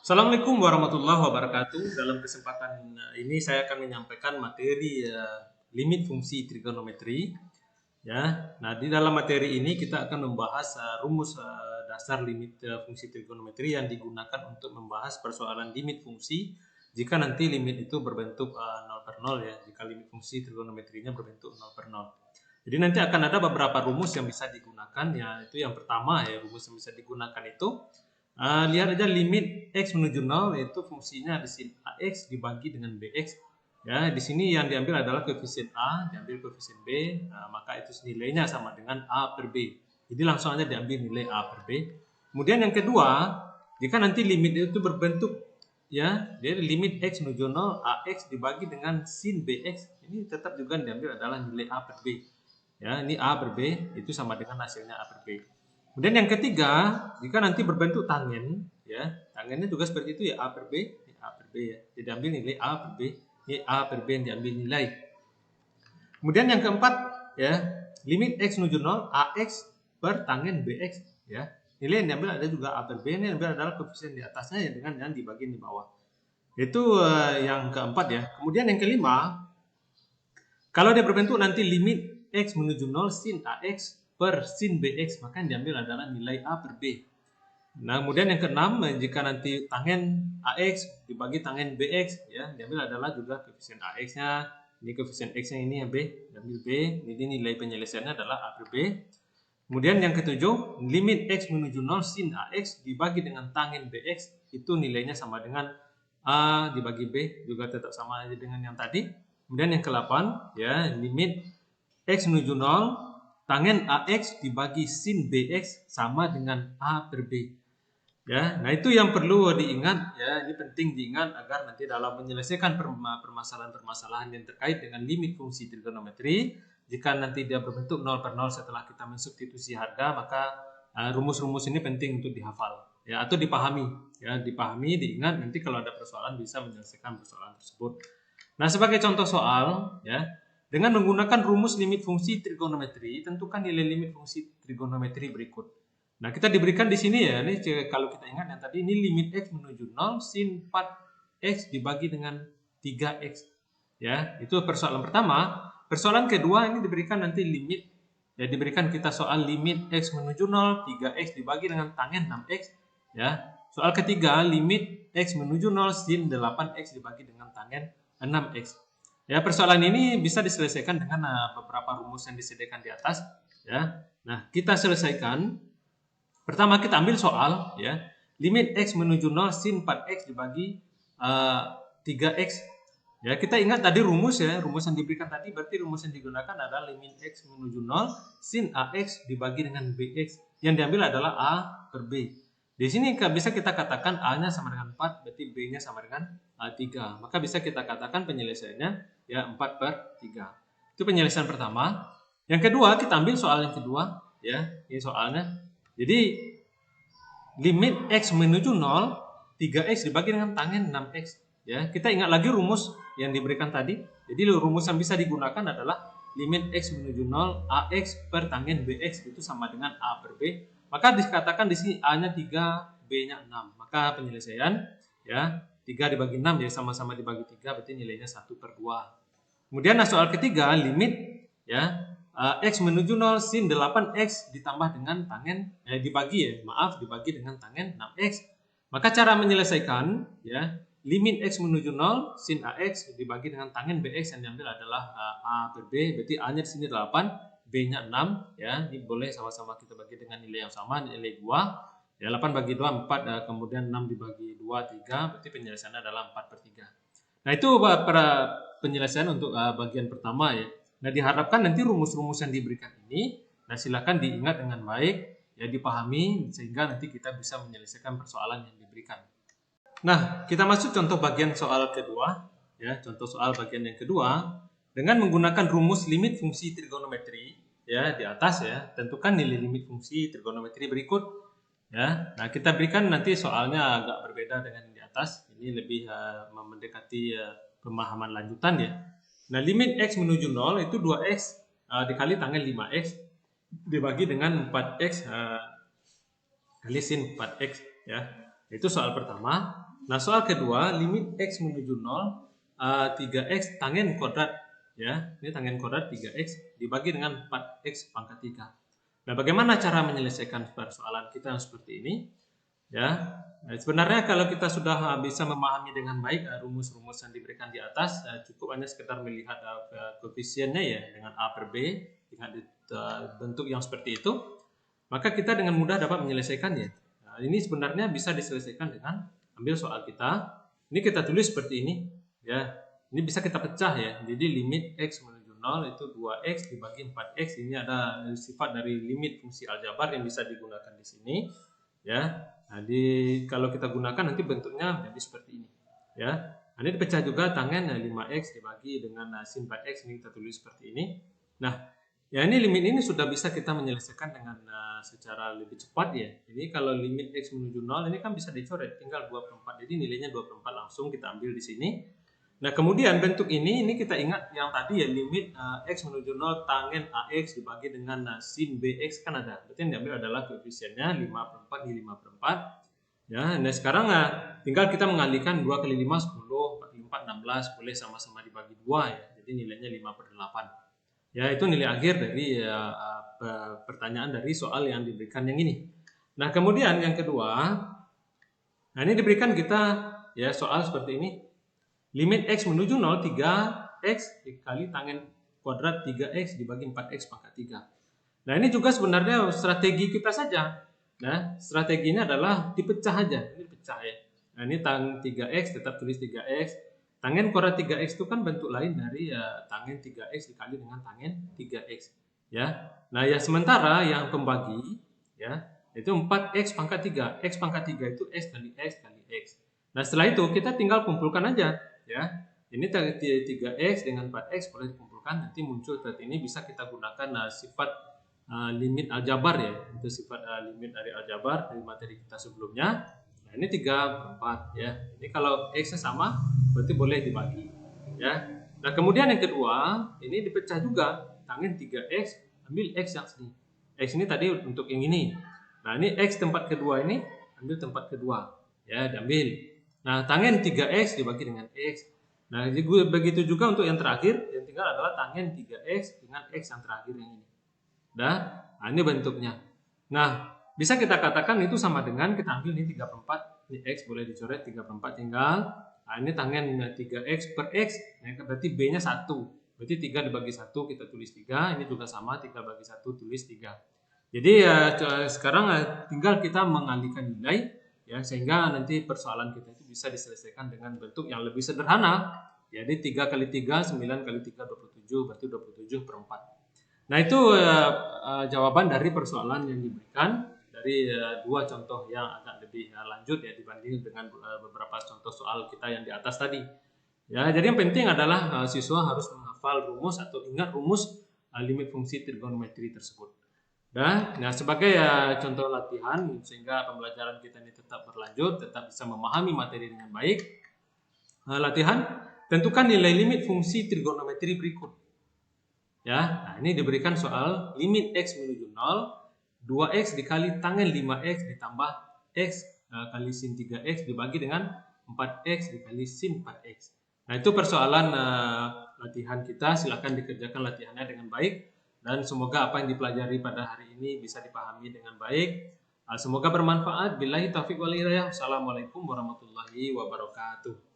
Assalamualaikum warahmatullahi wabarakatuh. Dalam kesempatan ini saya akan menyampaikan materi limit fungsi trigonometri. Ya, nah di dalam materi ini kita akan membahas rumus dasar limit fungsi trigonometri yang digunakan untuk membahas persoalan limit fungsi jika nanti limit itu berbentuk 0 per 0 ya. Jika limit fungsi trigonometrinya berbentuk 0 per 0. Jadi nanti akan ada beberapa rumus yang bisa digunakan ya. Itu yang pertama ya, rumus yang bisa digunakan itu lihat aja limit x menuju 0 yaitu fungsinya di sini ax dibagi dengan bx. Ya, di sini yang diambil adalah koefisien a, diambil koefisien b, maka itu nilainya sama dengan a per b. Jadi langsung aja diambil nilai a per b. Kemudian yang kedua, jika nanti limit itu berbentuk ya, jadi limit x menuju 0 ax dibagi dengan sin bx, ini tetap juga diambil adalah nilai a per b. Ya, ini a per b itu sama dengan hasilnya a per b. Kemudian yang ketiga, jika nanti berbentuk tangen, ya, tangennya juga seperti itu ya, a per b, ini a per b ya. Jadi diambil nilai a per b, ini a per b yang diambil nilai. Kemudian yang keempat, ya, limit x menuju 0, ax per tangen bx, ya. Nilai yang diambil ada juga a per b, ini yang diambil adalah koefisien di atasnya ya dengan yang dibagi di bawah. Itu yang keempat ya. Kemudian yang kelima, kalau dia berbentuk nanti limit x menuju 0 sin ax per sin bx, maka yang diambil adalah nilai a per b. Nah, kemudian yang keenam, jika nanti tangen ax dibagi tangen bx, ya, diambil adalah juga koefisien ax-nya, ini koefisien x-nya ini ya b, diambil b, ini nilai penyelesaiannya adalah a per b. Kemudian yang ketujuh, limit x menuju 0 sin ax dibagi dengan tangen bx, itu nilainya sama dengan a dibagi b, juga tetap sama dengan yang tadi. Kemudian yang ke-8, ya, limit x menuju 0 tangen ax dibagi sin bx sama dengan a per b. Ya, nah itu yang perlu diingat ya, ini penting diingat agar nanti dalam menyelesaikan permasalahan-permasalahan yang terkait dengan limit fungsi trigonometri, jika nanti dia berbentuk 0 per 0 setelah kita mensubstitusi harga, maka rumus-rumus ini penting untuk dihafal ya atau dipahami ya, dipahami, diingat, nanti kalau ada persoalan bisa menyelesaikan persoalan tersebut. Nah, sebagai contoh soal ya, dengan menggunakan rumus limit fungsi trigonometri, tentukan nilai limit fungsi trigonometri berikut. Nah, kita diberikan di sini ya, ini kalau kita ingat yang tadi, ini limit x menuju 0 sin 4x dibagi dengan 3x. Ya, itu persoalan pertama. Persoalan kedua ini diberikan nanti limit, ya diberikan kita soal limit x menuju 0, 3x dibagi dengan tangen 6x. Ya, soal ketiga limit x menuju 0 sin 8x dibagi dengan tangen 6x. Ya, persoalan ini bisa diselesaikan dengan beberapa rumus yang disediakan di atas. Ya, nah kita selesaikan. Pertama kita ambil soal ya, limit x menuju 0 sin 4x dibagi 3x. Ya, kita ingat tadi rumus ya, rumus yang diberikan tadi berarti rumus yang digunakan adalah limit x menuju 0 sin ax dibagi dengan bx. Yang diambil adalah a per b. Di sini bisa kita katakan a-nya sama dengan 4, berarti b-nya sama dengan 3. Maka bisa kita katakan penyelesaiannya ya 4 per 3. Itu penyelesaian pertama. Yang kedua, kita ambil soal yang kedua ya, ini soalnya. Jadi limit x menuju 0, 3x dibagi dengan tangen 6x. Ya, kita ingat lagi rumus yang diberikan tadi. Jadi rumus yang bisa digunakan adalah limit x menuju 0 ax per tangen bx itu sama dengan a per b. Maka dikatakan di sini a-nya 3, b-nya 6. Maka penyelesaian ya 3 dibagi 6 ya sama-sama dibagi 3 berarti nilainya 1 per 2. Kemudian soal ketiga, limit ya x menuju 0 sin 8x ditambah dengan tangen dibagi dengan tangen 6x. Maka cara menyelesaikan ya, limit x menuju 0 sin ax dibagi dengan tangen bx yang diambil adalah a per b, berarti a-nya di sini 8, b-nya 6 ya. Ini boleh sama-sama kita bagi dengan nilai yang sama, nilai 2. Ya, 8 bagi 2 4, kemudian 6 dibagi 2 3, berarti penyelesaiannya adalah 4 per 3. Nah, itu pada penyelesaian untuk bagian pertama ya. Nah, diharapkan nanti rumus-rumus yang diberikan ini, nah silakan diingat dengan baik, ya dipahami sehingga nanti kita bisa menyelesaikan persoalan yang diberikan. Nah, kita masuk contoh bagian soal kedua, ya contoh soal bagian yang kedua, dengan menggunakan rumus limit fungsi trigonometri, ya di atas ya, tentukan nilai limit fungsi trigonometri berikut, ya. Nah, kita berikan nanti soalnya agak berbeda dengan di atas, ini lebih mendekati pemahaman lanjutan ya. Nah, limit x menuju 0 itu 2x dikali tangen 5x dibagi dengan 4x kali sin 4x ya. Itu soal pertama. Nah, soal kedua, limit X menuju 0, 3X tangen kuadrat. Ya, ini tangen kuadrat 3X dibagi dengan 4X pangkat 3. Nah, bagaimana cara menyelesaikan persoalan kita yang seperti ini? Ya, sebenarnya kalau kita sudah bisa memahami dengan baik rumus-rumus yang diberikan di atas, cukup hanya sekedar melihat koefisiennya ya dengan A per B dengan bentuk yang seperti itu, maka kita dengan mudah dapat menyelesaikannya. Nah, ini sebenarnya bisa diselesaikan dengan ambil soal kita. Ini kita tulis seperti ini, ya. Ini bisa kita pecah ya. Jadi limit X menuju 0 itu 2X dibagi 4X. Ini ada sifat dari limit fungsi aljabar yang bisa digunakan di sini, ya. Nah, kalau kita gunakan nanti bentuknya jadi seperti ini, ya. Nah, ini dipecah juga tangen 5X dibagi dengan sin 4X, ini kita tulis seperti ini. Nah, ya ini limit ini sudah bisa kita menyelesaikan dengan secara lebih cepat ya. Jadi kalau limit X menuju 0 ini kan bisa dicoret, tinggal 2/4. Jadi nilainya 2/4 langsung kita ambil di sini. Nah, kemudian bentuk ini kita ingat yang tadi ya, limit X menuju 0 tangen AX dibagi dengan sin BX kan ada. Berarti yang diambil adalah koefisiennya 5/4 di 5/4. Ya, nah sekarang tinggal kita mengalihkan 2 kali 5 10, 4 kali 4 16, boleh sama-sama dibagi 2 ya. Jadi nilainya 5/8. Ya, itu nilai akhir dari pertanyaan dari soal yang diberikan yang ini. Nah, kemudian yang kedua, nah ini diberikan kita ya soal seperti ini. Limit X menuju 0, 3X dikali tangen kuadrat 3X dibagi 4X pangkat 3. Nah, ini juga sebenarnya strategi kita saja. Nah, strategi ini adalah dipecah aja. Ini pecah ya. Nah, ini tangen 3X, tetap tulis 3X. Tangen kuadrat 3X itu kan bentuk lain dari tangen 3X dikali dengan tangen 3X. Ya. Nah, ya sementara yang pembagi ya, itu 4X pangkat 3. X pangkat 3 itu X kali X kali X. Nah, setelah itu kita tinggal kumpulkan aja. Ya, ini 3X dengan 4X boleh dikumpulkan, nanti muncul seperti ini. Bisa kita gunakan sifat limit aljabar ya, itu sifat limit dari aljabar dari materi kita sebelumnya. Nah, ini 3/4 ya. Ini kalau X-nya sama berarti boleh dibagi ya. Nah, kemudian yang kedua, ini dipecah juga. Tangen 3X, ambil X yang sini. X ini tadi untuk yang ini. Nah, ini X tempat kedua ini, ambil tempat kedua ya, diambil. Nah, tangen 3X dibagi dengan X. Nah, begitu juga untuk yang terakhir, yang tinggal adalah tangen 3X dengan X yang terakhir yang ini. Nah, ini bentuknya. Nah, bisa kita katakan itu sama dengan kita ambil ini 3/4. Ini X boleh dicoret 3/4 tinggal. Nah, ini tangen 3X per X. Nah, berarti B-nya 1. Berarti 3 dibagi 1 kita tulis 3. Ini juga sama, 3 bagi 1 tulis 3. Jadi sekarang tinggal kita mengalihkan nilai ya, sehingga nanti persoalan kita itu bisa diselesaikan dengan bentuk yang lebih sederhana. Jadi 3 kali 3, 9 kali 3, 27, berarti 27/4. Nah, itu jawaban dari persoalan yang diberikan dari dua contoh yang agak lebih lanjut ya dibanding dengan beberapa contoh soal kita yang di atas tadi. Ya, jadi yang penting adalah siswa harus menghafal rumus atau ingat rumus limit fungsi trigonometri tersebut. Nah, sebagai contoh latihan sehingga pembelajaran kita ini tetap berlanjut, tetap bisa memahami materi dengan baik. Latihan, tentukan nilai limit fungsi trigonometri berikut. Ya, nah ini diberikan soal limit X menuju 0, 2X dikali tangen 5X ditambah X kali sin 3X dibagi dengan 4X dikali sin 4X. Nah, itu persoalan latihan kita. Silakan dikerjakan latihannya dengan baik. Dan semoga apa yang dipelajari pada hari ini bisa dipahami dengan baik. Semoga bermanfaat. Billahi taufiq wal hidayah. Assalamualaikum warahmatullahi wabarakatuh.